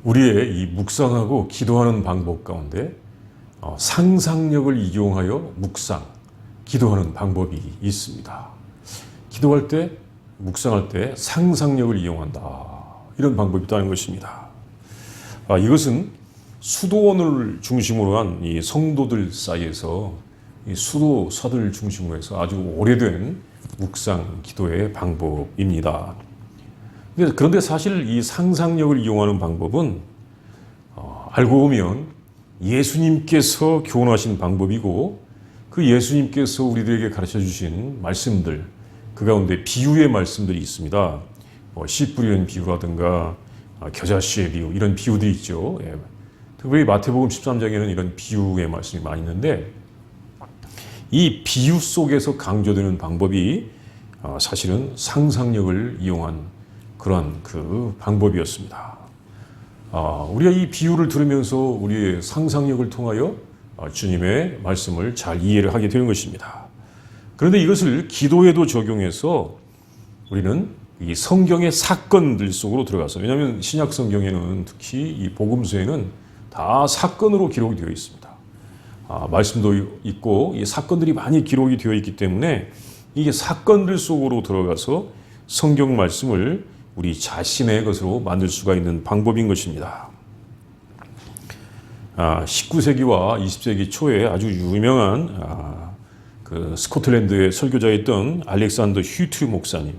우리의 이 묵상하고 기도하는 방법 가운데 상상력을 이용하여 묵상, 기도하는 방법이 있습니다. 기도할 때, 묵상할 때 상상력을 이용한다. 이런 방법이 있다는 것입니다. 이것은 수도원을 중심으로 한 이 성도들 사이에서 이 수도사들 중심으로 해서 아주 오래된 묵상, 기도의 방법입니다. 그런데 사실 이 상상력을 이용하는 방법은 알고 보면 예수님께서 교훈하신 방법이고 그 예수님께서 우리들에게 가르쳐 주신 말씀들, 그 가운데 비유의 말씀들이 있습니다. 씨 뿌리는 비유라든가 겨자씨의 비유, 이런 비유들이 있죠. 특별히 마태복음 13장에는 이런 비유의 말씀이 많이 있는데 이 비유 속에서 강조되는 방법이 사실은 상상력을 이용한 그러한 그 방법이었습니다. 우리가 이 비유를 들으면서 우리의 상상력을 통하여 주님의 말씀을 잘 이해를 하게 되는 것입니다. 그런데 이것을 기도에도 적용해서 우리는 이 성경의 사건들 속으로 들어가서, 왜냐하면 신약 성경에는 특히 이 복음서에는 다 사건으로 기록이 되어 있습니다. 말씀도 있고 이 사건들이 많이 기록이 되어 있기 때문에 이게 사건들 속으로 들어가서 성경 말씀을 우리 자신의 것으로 만들 수가 있는 방법인 것입니다. 19세기와 20세기 초에 아주 유명한 그 스코틀랜드의 설교자였던 알렉산더 휴트 목사님,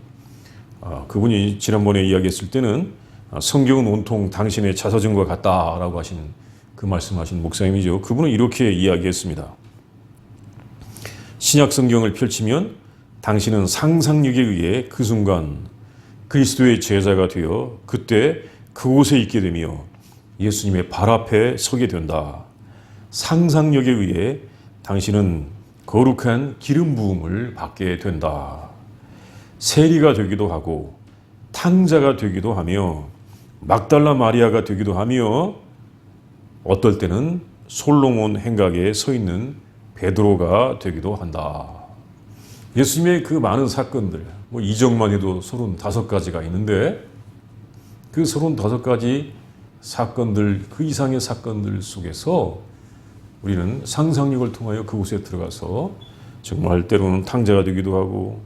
그분이 지난번에 이야기했을 때는 성경은 온통 당신의 자서전과 같다라고 하시는 그 말씀하신 목사님이죠. 그분은 이렇게 이야기했습니다. 신약 성경을 펼치면 당신은 상상력에 의해 그 순간 그리스도의 제자가 되어 그때 그곳에 있게 되며 예수님의 발 앞에 서게 된다. 상상력에 의해 당신은 거룩한 기름 부음을 받게 된다. 세리가 되기도 하고 탕자가 되기도 하며 막달라 마리아가 되기도 하며 어떨 때는 솔로몬 행각에 서 있는 베드로가 되기도 한다. 예수님의 그 많은 사건들, 이적만 해도 35가지가 있는데 그 35가지 사건들, 그 이상의 사건들 속에서 우리는 상상력을 통하여 그곳에 들어가서 정말 때로는 탕자가 되기도 하고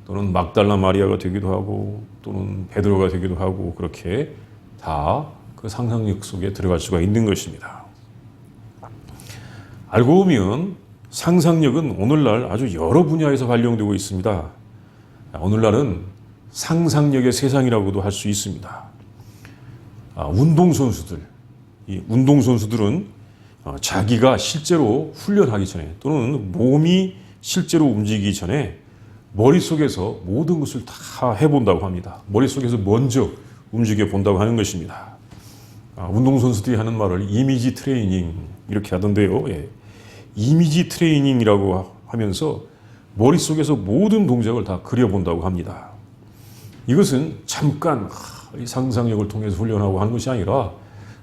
또는 막달라 마리아가 되기도 하고 또는 베드로가 되기도 하고 그렇게 다 그 상상력 속에 들어갈 수가 있는 것입니다. 알고 보면 상상력은 오늘날 아주 여러 분야에서 활용되고 있습니다. 오늘날은 상상력의 세상이라고도 할 수 있습니다. 이 운동선수들은 자기가 실제로 훈련하기 전에 또는 몸이 실제로 움직이기 전에 머릿속에서 모든 것을 다 해본다고 합니다. 머릿속에서 먼저 움직여 본다고 하는 것입니다. 운동선수들이 하는 말을 이미지 트레이닝 이렇게 하던데요. 이미지 트레이닝이라고 하면서 머릿속에서 모든 동작을 다 그려본다고 합니다. 이것은 잠깐 상상력을 통해서 훈련하고 하는 것이 아니라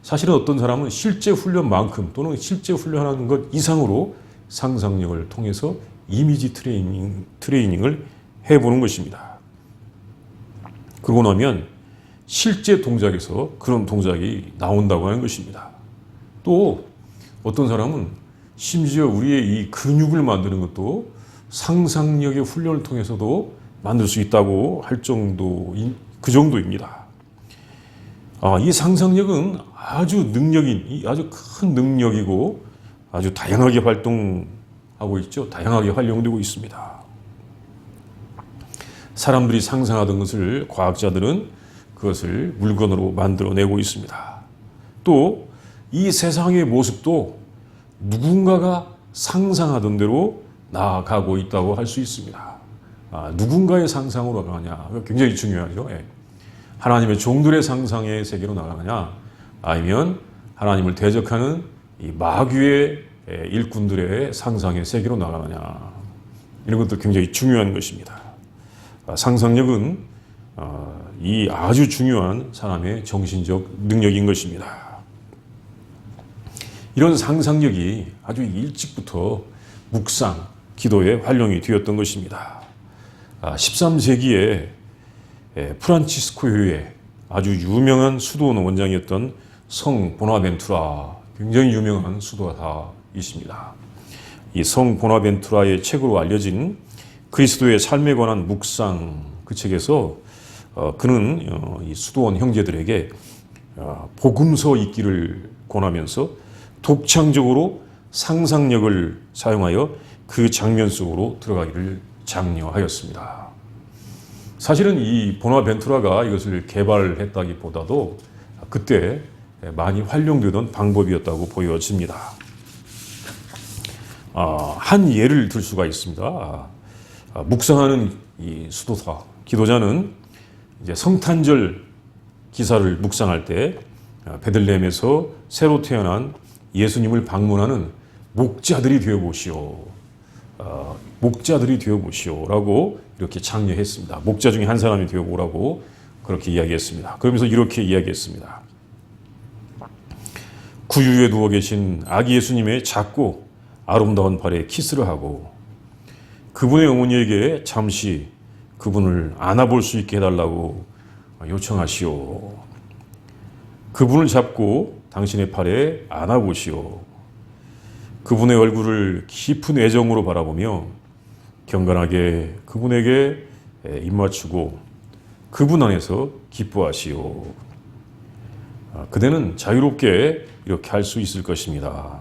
사실은 어떤 사람은 실제 훈련만큼 또는 실제 훈련하는 것 이상으로 상상력을 통해서 이미지 트레이닝을 해보는 것입니다. 그러고 나면 실제 동작에서 그런 동작이 나온다고 하는 것입니다. 또 어떤 사람은 심지어 우리의 이 근육을 만드는 것도 상상력의 훈련을 통해서도 만들 수 있다고 할 그 정도입니다. 이 상상력은 아주 큰 능력이고 아주 다양하게 활동하고 있죠. 다양하게 활용되고 있습니다. 사람들이 상상하던 것을 과학자들은 그것을 물건으로 만들어내고 있습니다. 또 이 세상의 모습도 누군가가 상상하던 대로 나아가고 있다고 할 수 있습니다. 누군가의 상상으로 나가냐, 굉장히 중요하죠. 하나님의 종들의 상상의 세계로 나가느냐, 아니면 하나님을 대적하는 이 마귀의 일꾼들의 상상의 세계로 나가느냐, 이런 것도 굉장히 중요한 것입니다. 상상력은 이 아주 중요한 사람의 정신적 능력인 것입니다. 이런 상상력이 아주 일찍부터 묵상, 기도에 활용이 되었던 것입니다. 13세기에 프란치스코 교회 아주 유명한 수도원 원장이었던 성 보나벤투라, 굉장히 유명한 수도사이십니다. 이 성 보나벤투라의 책으로 알려진 그리스도의 삶에 관한 묵상, 그 책에서 그는 이 수도원 형제들에게 복음서 읽기를 권하면서 독창적으로 상상력을 사용하여 그 장면 속으로 들어가기를 장려하였습니다. 사실은 이 보나벤투라가 이것을 개발했다기보다도 그때 많이 활용되던 방법이었다고 보여집니다. 한 예를 들 수가 있습니다. 묵상하는 이 수도사, 기도자는 이제 성탄절 기사를 묵상할 때 베들레헴에서 새로 태어난 예수님을 방문하는 목자들이 되어보시오. 목자들이 되어보시오라고 이렇게 장려했습니다. 목자 중에 한 사람이 되어보라고 그렇게 이야기했습니다. 그러면서 이렇게 이야기했습니다. 구유에 누워 계신 아기 예수님의 작고 아름다운 발에 키스를 하고 그분의 어머니에게 잠시 그분을 안아볼 수 있게 해달라고 요청하시오. 그분을 잡고 당신의 팔에 안아보시오. 그분의 얼굴을 깊은 애정으로 바라보며 경건하게 그분에게 입맞추고 그분 안에서 기뻐하시오. 그대는 자유롭게 이렇게 할 수 있을 것입니다.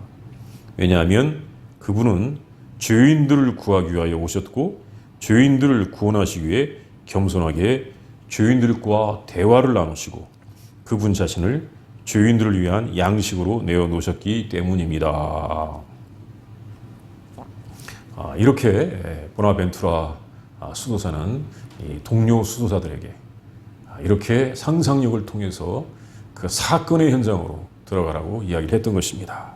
왜냐하면 그분은 죄인들을 구하기 위하여 오셨고 죄인들을 구원하시기 위해 겸손하게 죄인들과 대화를 나누시고 그분 자신을 죄인들을 위한 양식으로 내어놓으셨기 때문입니다. 이렇게 보나벤투라 수도사는 동료 수도사들에게 이렇게 상상력을 통해서 그 사건의 현장으로 들어가라고 이야기를 했던 것입니다.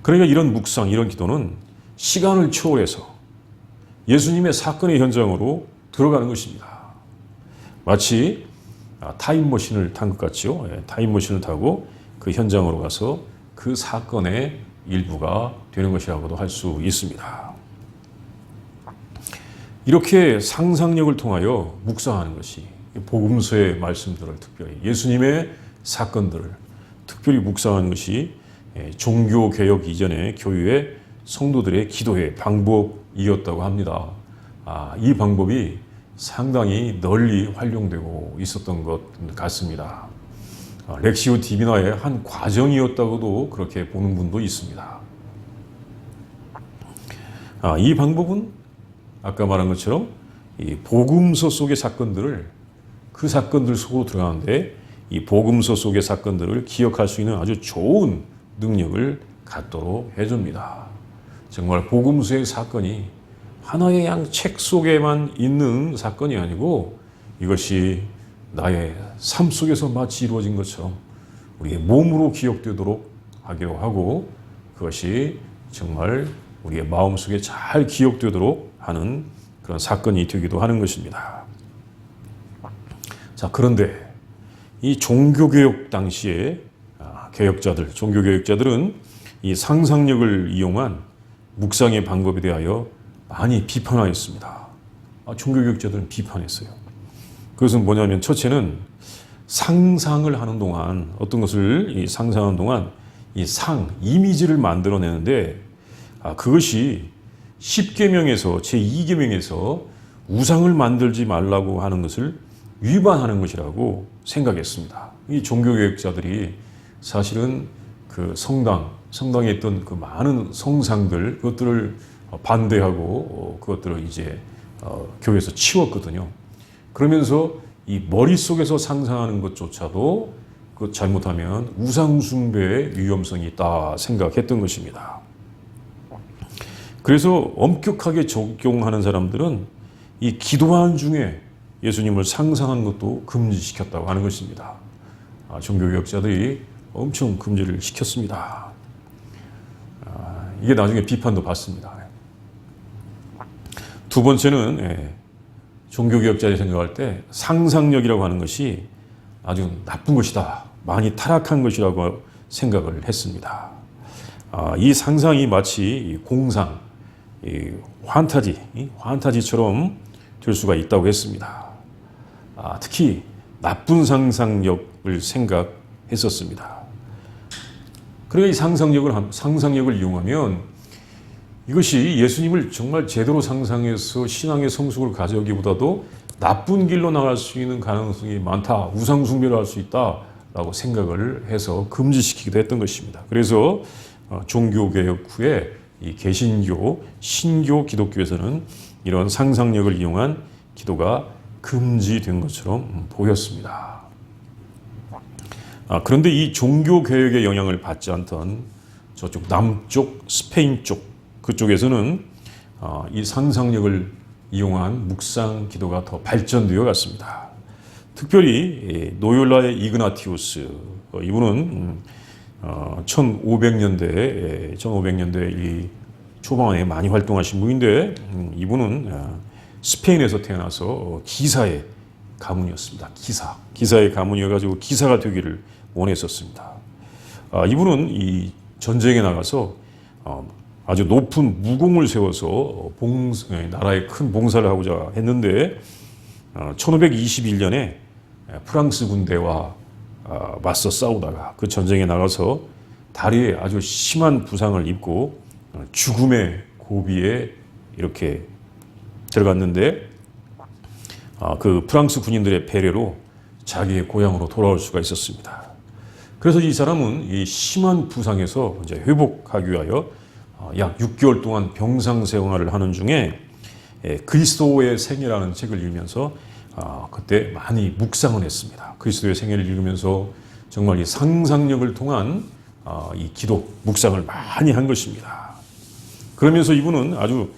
그러니까 이런 묵상, 이런 기도는 시간을 초월해서 예수님의 사건의 현장으로 들어가는 것입니다. 마치 타임머신을 탄 것 같지요. 타임머신을 타고 그 현장으로 가서 그 사건의 일부가 되는 것이라고도 할 수 있습니다. 이렇게 상상력을 통하여 묵상하는 것이 복음서의 말씀들을 특별히 예수님의 사건들을 특별히 묵상하는 것이 종교개혁 이전의 교회의 성도들의 기도의 방법이었다고 합니다. 이 방법이 상당히 널리 활용되고 있었던 것 같습니다. 렉시오 디비나의 한 과정이었다고도 그렇게 보는 분도 있습니다. 이 방법은 아까 말한 것처럼 이 복음서 속의 사건들을 그 사건들 속으로 들어가는데 이 복음서 속의 사건들을 기억할 수 있는 아주 좋은 능력을 갖도록 해줍니다. 정말 복음서의 사건이 하나의 양 책 속에만 있는 사건이 아니고 이것이 나의 삶 속에서 마치 이루어진 것처럼 우리의 몸으로 기억되도록 하기로 하고 그것이 정말 우리의 마음속에 잘 기억되도록 하는 그런 사건이 되기도 하는 것입니다. 자, 그런데 이 종교개혁 당시에 종교개혁자들은 이 상상력을 이용한 묵상의 방법에 대하여 많이 비판하였습니다. 종교개혁자들은 비판했어요. 그것은 뭐냐면 첫째는 상상을 하는 동안 어떤 것을 상상하는 동안 이 이미지를 만들어내는데 그것이 10계명에서 제2계명에서 우상을 만들지 말라고 하는 것을 위반하는 것이라고 생각했습니다. 이 종교개혁자들이 사실은 그 성당에 있던 그 많은 성상들 그것들을 반대하고 그것들을 이제 교회에서 치웠거든요. 그러면서 이 머릿속에서 상상하는 것조차도 그 잘못하면 우상숭배의 위험성이 있다 생각했던 것입니다. 그래서 엄격하게 적용하는 사람들은 이 기도하는 중에 예수님을 상상하는 것도 금지시켰다고 하는 것입니다. 종교개혁자들이 엄청 금지를 시켰습니다. 이게 나중에 비판도 받습니다. 두 번째는 종교개혁자들이 생각할 때 상상력이라고 하는 것이 아주 나쁜 것이다. 많이 타락한 것이라고 생각을 했습니다. 이 상상이 마치 공상, 환타지처럼 될 수가 있다고 했습니다. 특히 나쁜 상상력을 생각했었습니다. 그러니까 이 상상력을 이용하면 이것이 예수님을 정말 제대로 상상해서 신앙의 성숙을 가져오기보다도 나쁜 길로 나갈 수 있는 가능성이 많다. 우상 숭배를 할 수 있다라고 생각을 해서 금지시키기도 했던 것입니다. 그래서 종교개혁 후에 이 개신교, 신교 기독교에서는 이런 상상력을 이용한 기도가 금지된 것처럼 보였습니다. 그런데 이 종교개혁의 영향을 받지 않던 저쪽 남쪽 스페인 쪽 그쪽에서는 이 상상력을 이용한 묵상 기도가 더 발전되어 갔습니다. 특별히 노율라의 이그나티우스 이분은 1500년대 이 초반에 많이 활동하신 분인데 이분은 스페인에서 태어나서 기사의 가문이었습니다. 기사의 가문이어가지고 기사가 되기를 원했었습니다. 이분은 이 전쟁에 나가서 아주 높은 무공을 세워서 나라에 큰 봉사를 하고자 했는데 1521년에 프랑스 군대와 맞서 싸우다가 그 전쟁에 나가서 다리에 아주 심한 부상을 입고 죽음의 고비에 이렇게 들어갔는데 그 프랑스 군인들의 배려로 자기의 고향으로 돌아올 수가 있었습니다. 그래서 이 사람은 이 심한 부상에서 이제 회복하기 위하여 약 6개월 동안 병상 생활을 하는 중에 그리스도의 생애라는 책을 읽으면서 그때 많이 묵상을 했습니다. 그리스도의 생애를 읽으면서 정말 이 상상력을 통한 이 기도, 묵상을 많이 한 것입니다. 그러면서 이분은 아주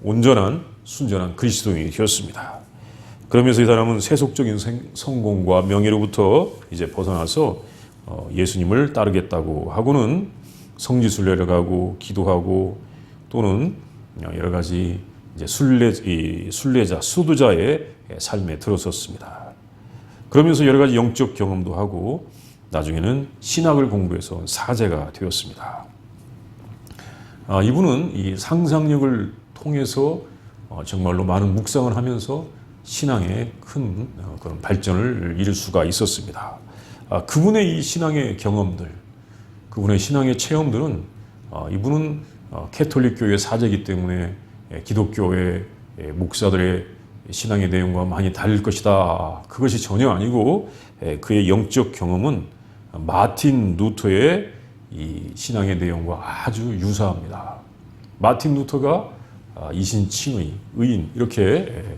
온전한, 순전한 그리스도인이 되었습니다. 그러면서 이 사람은 세속적인 성공과 명예로부터 이제 벗어나서 예수님을 따르겠다고 하고는 성지순례를 가고 기도하고 또는 여러 가지 이제 순례자, 수도자의 삶에 들어섰습니다. 그러면서 여러 가지 영적 경험도 하고 나중에는 신학을 공부해서 사제가 되었습니다. 이분은 이 상상력을 통해서 정말로 많은 묵상을 하면서 신앙에 큰 그런 발전을 이룰 수가 있었습니다. 그분의 이 신앙의 경험들, 그분의 신앙의 체험들은 이분은 캐톨릭교의 사제이기 때문에 기독교의 목사들의 신앙의 내용과 많이 다를 것이다. 그것이 전혀 아니고 그의 영적 경험은 마틴 루터의 이 신앙의 내용과 아주 유사합니다. 마틴 루터가 이신칭의, 의인 이렇게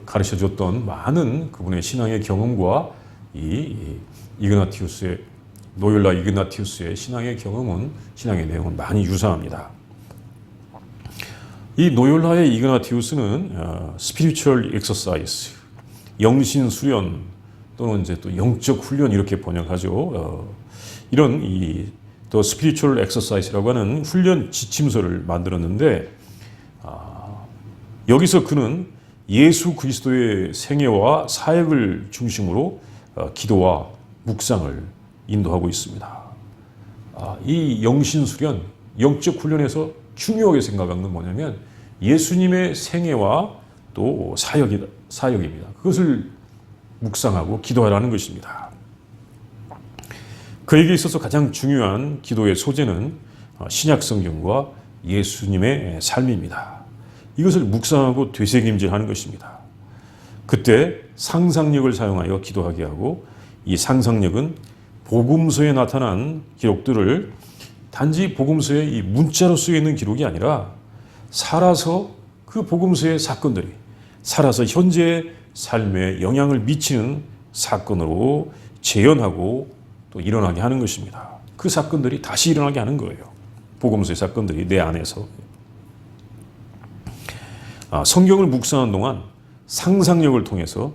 가르쳐줬던 많은 그분의 신앙의 경험과 이 노율라 이그나티우스의 신앙의 경험은 신앙의 내용은 많이 유사합니다. 이 노율라의 이그나티우스는 spiritual exercise, 영신 수련 또는 이제 또 영적 훈련 이렇게 번역하죠. 이런 또 spiritual exercise라고 하는 훈련 지침서를 만들었는데 여기서 그는 예수 그리스도의 생애와 사역을 중심으로 기도와 묵상을 인도하고 있습니다. 이 영신수련, 영적 훈련에서 중요하게 생각하는 건 뭐냐면 예수님의 생애와 또 사역입니다. 그것을 묵상하고 기도하라는 것입니다. 그에게 있어서 가장 중요한 기도의 소재는 신약 성경과 예수님의 삶입니다. 이것을 묵상하고 되새김질하는 것입니다. 그때 상상력을 사용하여 기도하게 하고 이 상상력은 복음서에 나타난 기록들을 단지 복음서에 이 문자로 쓰여 있는 기록이 아니라 살아서 그 복음서의 사건들이 살아서 현재의 삶에 영향을 미치는 사건으로 재현하고 또 일어나게 하는 것입니다. 그 사건들이 다시 일어나게 하는 거예요. 복음서의 사건들이 내 안에서. 성경을 묵상하는 동안 상상력을 통해서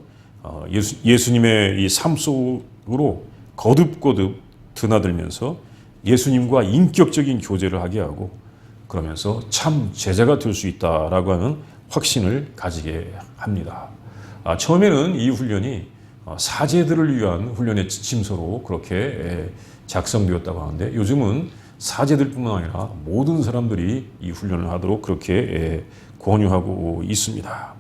예수님의 이 삶 속으로 거듭거듭 드나들면서 예수님과 인격적인 교제를 하게 하고 그러면서 참 제자가 될 수 있다라고 하는 확신을 가지게 합니다. 처음에는 이 훈련이 사제들을 위한 훈련의 지침서로 그렇게 작성되었다고 하는데 요즘은 사제들뿐만 아니라 모든 사람들이 이 훈련을 하도록 그렇게 권유하고 있습니다.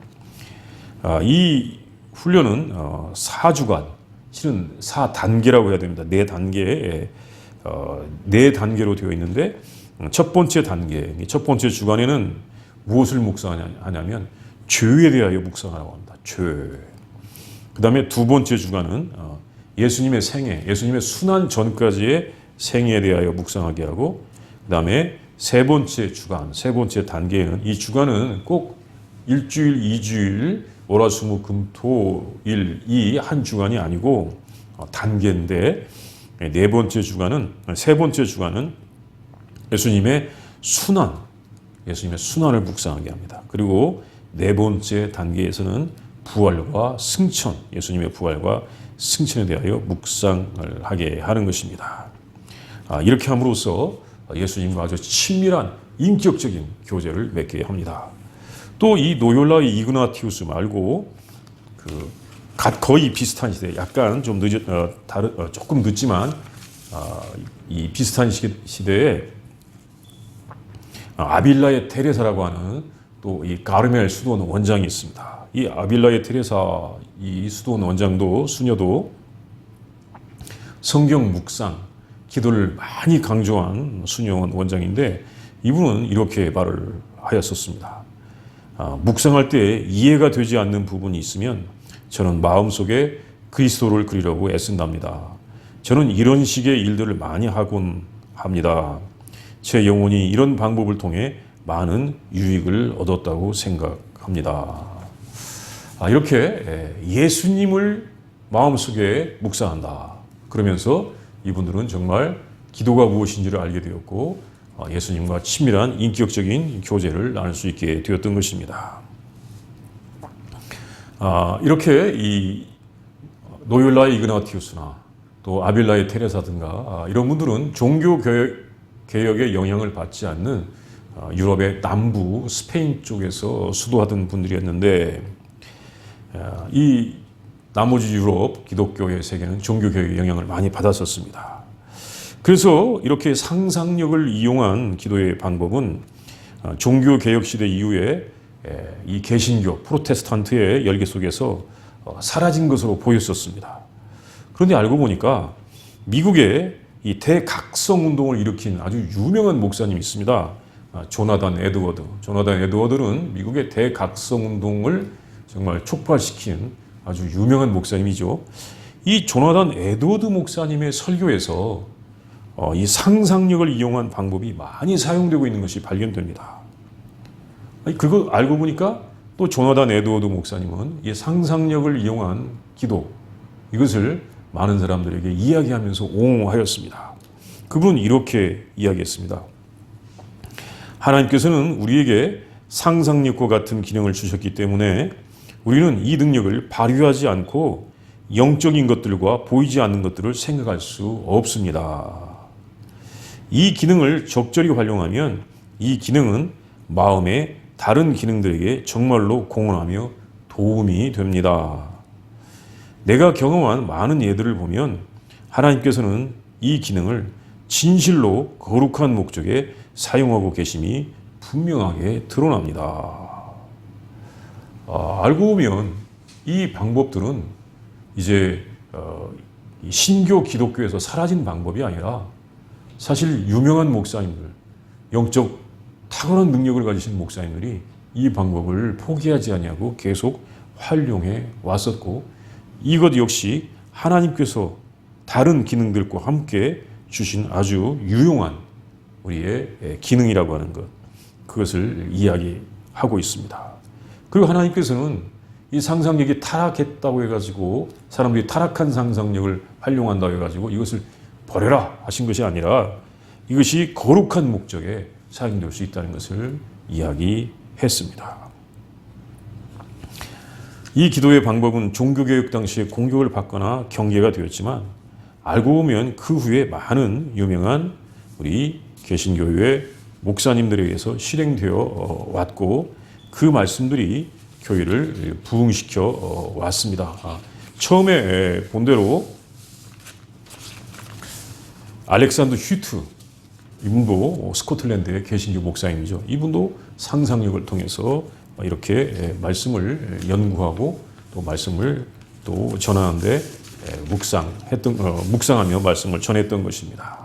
이 훈련은 4주간, 실은 4단계라고 해야 됩니다. 4단계의 네 단계로 되어 있는데 첫 번째 단계, 첫 번째 주간에는 무엇을 묵상하냐면 죄에 대하여 묵상하라고 합니다. 죄. 그 다음에 두 번째 주간은 예수님의 생애, 예수님의 순환 전까지의 생애에 대하여 묵상하게 하고, 그 다음에 세 번째 주간, 세 번째 단계에는 이 주간은 꼭 일주일, 이주일, 월화수목금토일 이 한 주간이 아니고 단계인데, 네 번째 주간은, 세 번째 주간은 예수님의 순환, 예수님의 순환을 묵상하게 합니다. 그리고 네 번째 단계에서는 부활과 승천, 예수님의 부활과 승천에 대하여 묵상을 하게 하는 것입니다. 이렇게 함으로써 예수님과 아주 친밀한 인격적인 교제를 맺게 합니다. 또 이 노율라의 이그나티우스 말고 거의 비슷한 시대, 약간 좀 조금 늦지만 이 비슷한 시대에 아빌라의 테레사라고 하는 또 이 가르멜 수도원 원장이 있습니다. 이 아빌라의 테레사 이 수도원 원장도 수녀도 성경 묵상, 기도를 많이 강조한 수녀 원장인데, 이분은 이렇게 말을 하였었습니다. 묵상할 때 이해가 되지 않는 부분이 있으면 저는 마음속에 그리스도를 그리려고 애쓴답니다. 저는 이런 식의 일들을 많이 하곤 합니다. 제 영혼이 이런 방법을 통해 많은 유익을 얻었다고 생각합니다. 이렇게 예수님을 마음속에 묵상한다. 그러면서 이분들은 정말 기도가 무엇인지를 알게 되었고 예수님과 친밀한 인격적인 교제를 나눌 수 있게 되었던 것입니다. 이렇게 이 노율라의 이그나티우스나 또 아빌라의 테레사 등가 이런 분들은 종교 개혁의 영향을 받지 않는 유럽의 남부 스페인 쪽에서 수도하던 분들이었는데, 이 나머지 유럽 기독교의 세계는 종교 개혁의 영향을 많이 받았었습니다. 그래서 이렇게 상상력을 이용한 기도의 방법은 종교 개혁 시대 이후에 이 개신교 프로테스탄트의 열기 속에서 사라진 것으로 보였었습니다. 그런데 알고 보니까 미국의 이 대각성 운동을 일으킨 아주 유명한 목사님이 있습니다. 조나단 에드워드. 조나단 에드워드는 미국의 대각성 운동을 정말 촉발시킨 아주 유명한 목사님이죠. 이 조나단 에드워드 목사님의 설교에서 이 상상력을 이용한 방법이 많이 사용되고 있는 것이 발견됩니다. 그거 알고 보니까 또 조나단 에드워드 목사님은 이 상상력을 이용한 기도, 이것을 많은 사람들에게 이야기하면서 옹호하였습니다. 그분은 이렇게 이야기했습니다. 하나님께서는 우리에게 상상력과 같은 기능을 주셨기 때문에 우리는 이 능력을 발휘하지 않고 영적인 것들과 보이지 않는 것들을 생각할 수 없습니다. 이 기능을 적절히 활용하면 이 기능은 마음의 다른 기능들에게 정말로 공헌하며 도움이 됩니다. 내가 경험한 많은 예들을 보면 하나님께서는 이 기능을 진실로 거룩한 목적에 사용하고 계심이 분명하게 드러납니다. 알고 보면 이 방법들은 이제 신교 기독교에서 사라진 방법이 아니라 사실 유명한 목사님들, 영적 탁월한 능력을 가지신 목사님들이 이 방법을 포기하지 아니하고 계속 활용해 왔었고, 이것 역시 하나님께서 다른 기능들과 함께 주신 아주 유용한 우리의 기능이라고 하는 것, 그것을 이야기하고 있습니다. 그리고 하나님께서는 이 상상력이 타락했다고 해가지고 사람들이 타락한 상상력을 활용한다고 해가지고 이것을 버려라 하신 것이 아니라 이것이 거룩한 목적에 사용될 수 있다는 것을 이야기했습니다. 이 기도의 방법은 종교개혁 당시에 공격을 받거나 경계가 되었지만 알고 보면 그 후에 많은 유명한 우리 개신교회 목사님들에 의해서 실행되어 왔고 그 말씀들이 교회를 부흥시켜 왔습니다. 처음에 본 대로 알렉산더 휴트, 이분도 스코틀랜드의 개신교 목사님이죠. 이분도 상상력을 통해서 이렇게 말씀을 연구하고 또 말씀을 또 전하는데 묵상하며 말씀을 전했던 것입니다.